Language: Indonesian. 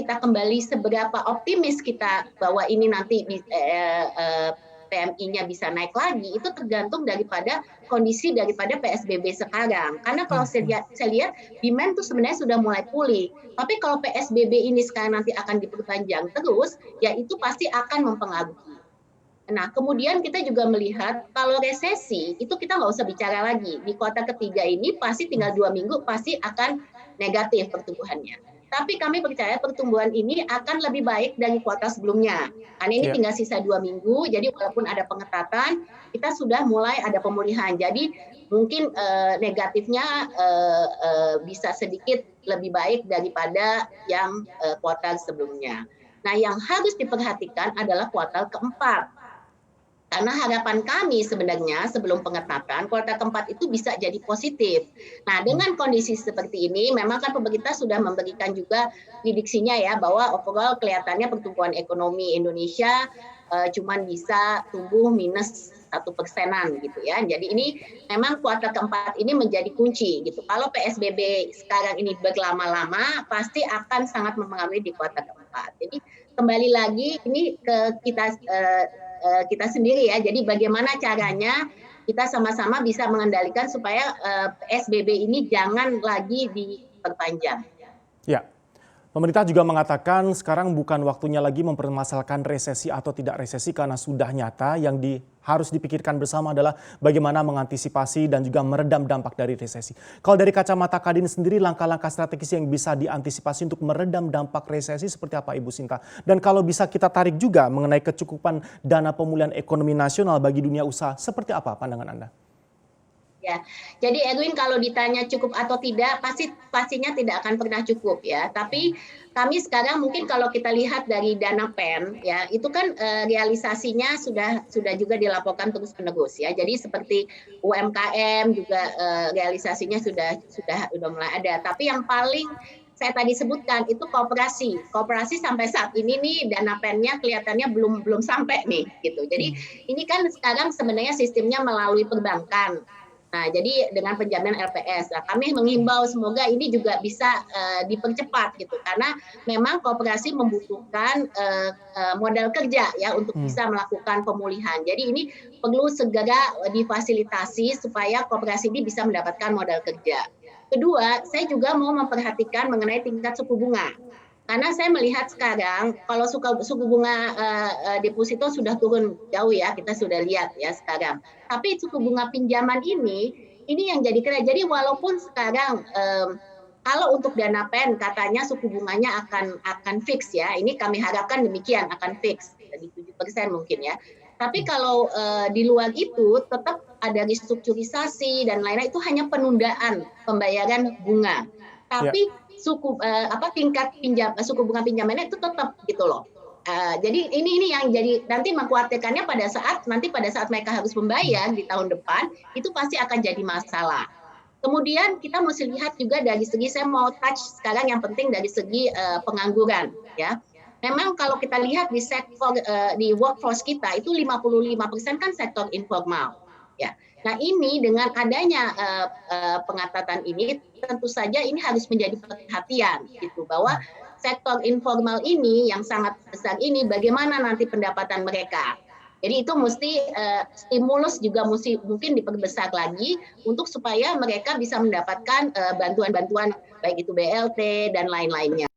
kita kembali seberapa optimis kita bahwa ini nanti PMI-nya bisa naik lagi, itu tergantung daripada kondisi daripada PSBB sekarang. Karena kalau saya lihat demand tuh sebenarnya sudah mulai pulih. Tapi kalau PSBB ini sekarang nanti akan diperpanjang terus, ya itu pasti akan mempengaruhi. Nah, kemudian kita juga melihat kalau resesi itu kita nggak usah bicara lagi. Di kuartal ketiga ini pasti tinggal 2 minggu pasti akan negatif pertumbuhannya. Tapi kami percaya pertumbuhan ini akan lebih baik dari kuartal sebelumnya. Karena ini Ya. tinggal sisa 2 minggu, jadi walaupun ada pengetatan, kita sudah mulai ada pemulihan. Jadi mungkin negatifnya bisa sedikit lebih baik daripada yang kuartal sebelumnya. Nah, yang harus diperhatikan adalah kuartal keempat. Karena harapan kami sebenarnya sebelum pengetatan, kuartal keempat itu bisa jadi positif. Nah, dengan kondisi seperti ini, memang kan pemerintah sudah memberikan juga prediksinya ya, bahwa overall kelihatannya pertumbuhan ekonomi Indonesia cuman bisa tumbuh minus 1%-an gitu ya. Jadi ini memang kuartal keempat ini menjadi kunci gitu. Kalau PSBB sekarang ini berlama-lama, pasti akan sangat mempengaruhi di kuartal keempat. Jadi kembali lagi ini ke kita sendiri ya. Jadi bagaimana caranya kita sama-sama bisa mengendalikan supaya PSBB ini jangan lagi diperpanjang. Ya. Pemerintah juga mengatakan sekarang bukan waktunya lagi mempermasalahkan resesi atau tidak resesi karena sudah nyata yang harus dipikirkan bersama adalah bagaimana mengantisipasi dan juga meredam dampak dari resesi. Kalau dari kacamata Kadin sendiri, langkah-langkah strategis yang bisa diantisipasi untuk meredam dampak resesi seperti apa Ibu Sinta? Dan kalau bisa kita tarik juga mengenai kecukupan dana pemulihan ekonomi nasional bagi dunia usaha, seperti apa pandangan Anda? Ya, jadi Edwin kalau ditanya cukup atau tidak, pastinya tidak akan pernah cukup ya. Tapi kami sekarang mungkin kalau kita lihat dari dana PEN ya, itu kan realisasinya sudah juga dilaporkan terus menerus ya. Jadi seperti UMKM juga realisasinya sudah mulai ada. Tapi yang paling saya tadi sebutkan itu kooperasi sampai saat ini nih dana PEN-nya kelihatannya belum sampai nih gitu. Jadi ini kan sekarang sebenarnya sistemnya melalui perbankan. Nah, jadi dengan penjaminan LPS, kami menghimbau semoga ini juga bisa dipercepat gitu, karena memang koperasi membutuhkan modal kerja ya untuk bisa melakukan pemulihan. Jadi ini perlu segera difasilitasi supaya koperasi ini bisa mendapatkan modal kerja. Kedua, saya juga mau memperhatikan mengenai tingkat suku bunga. Karena saya melihat sekarang kalau suku bunga deposito sudah turun jauh ya, kita sudah lihat ya sekarang. Tapi suku bunga pinjaman ini yang jadi kena. Jadi walaupun sekarang kalau untuk dana PEN katanya suku bunganya akan fix ya. Ini kami harapkan demikian akan fix di 7% mungkin ya. Tapi kalau di luar itu tetap ada restrukturisasi dan lain-lain, itu hanya penundaan pembayaran bunga. Ya. Tapi tingkat suku bunga pinjamannya itu tetap gitu loh. Jadi ini yang jadi nanti mengkhawatirkannya pada saat mereka harus membayar di tahun depan itu pasti akan jadi masalah. Kemudian kita mesti lihat juga dari segi, saya mau touch sekarang yang penting dari segi pengangguran ya. Memang kalau kita lihat di sektor di workforce kita itu 55% kan sektor informal ya. Nah, ini dengan adanya pengetatan ini tentu saja ini harus menjadi perhatian gitu, bahwa sektor informal ini yang sangat besar ini bagaimana nanti pendapatan mereka. Jadi itu mesti stimulus juga mungkin diperbesar lagi untuk supaya mereka bisa mendapatkan bantuan-bantuan baik itu BLT dan lain-lainnya.